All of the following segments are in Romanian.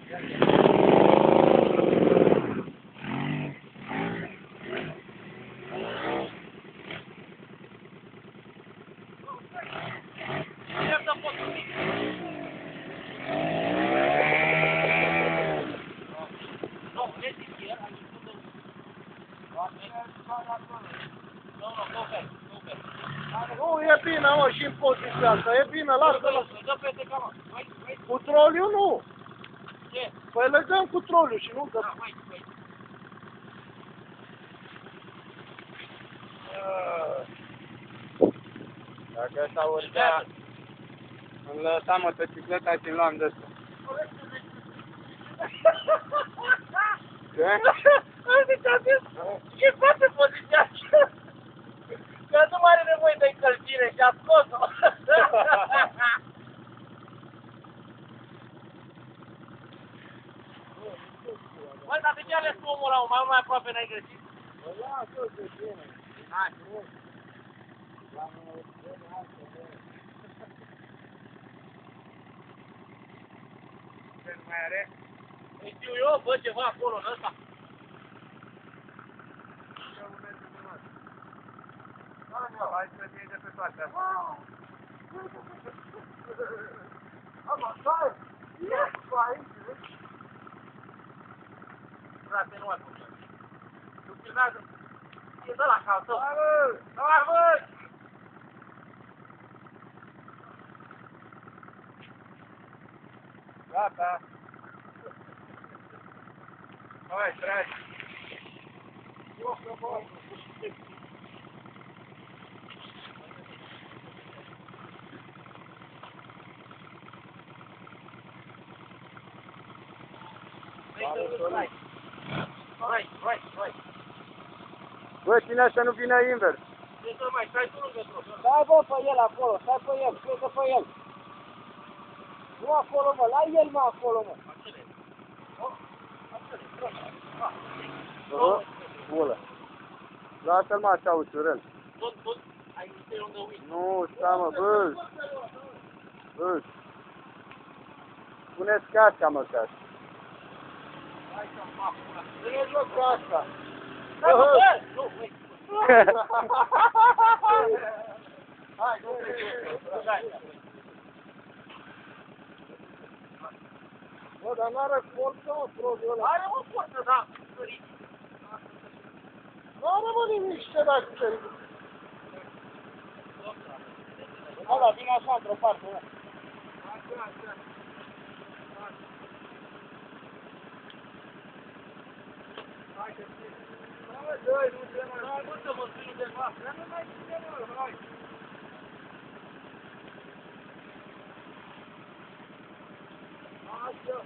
Nu, e bine, mă, și în poziția asta, e bine, lasă-l. Cu troliu nu. Ce? Păi legăm cu troliu și nu dă. Dacă ăsta urca, îmi lăsa motocicleta și îmi luam de ăsta. Ce? Ce face poziția asta? Că nu mai are nevoie de încălzire și a scos-o. Băi, dar de ce ales omul ăla, mai aproape n-ai găsit? Bă, ia, tot de bine. Hai. Ce nu mai are? Îi știu eu, bă, ceva acolo, în ăsta. Hai să fie de pe toate astea. Ama, stai! E, stai! Frate, nu ai făcut. Tu filmează. E de la cal tău. Hai, bă! Hai, bă! Gata! Hai, tragi! Hai. Bă, cine așa nu vine invers? Ce să mai stai tu lângă drum? Stai, bă, pe el acolo, stai pe el, plecă pe el. Nu acolo, mă, la el, mă, acolo, mă. Bulă. Lasă-l, mă, așa ușurel. Tot, ai niște lângă uit. Nu, stai, mă, bă. Bă. Puneți casca, măcar. Hai să-mi fac una. Vine joc cu asta. Stai, bă! Nu, băi. Hai, nu te Hai. Bă, dar n-are forță, mă, probiul ăla. Are o forță, da. N-are, mă, nimic și te dai cu el. Bă, da, vine așa într-o parte, bă. Hai, nu te mai... Hai, bă, să mă țin undeva. Nu mai ține, mă, hai. Așa.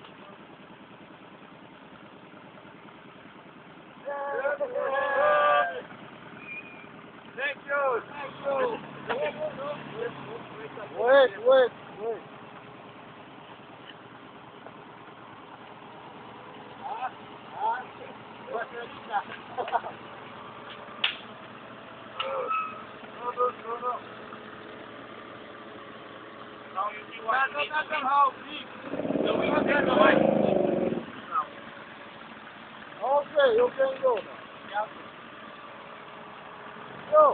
Thank you! Wait. No. Now you see what you need to do. Okay, you can go now. Yeah. Go.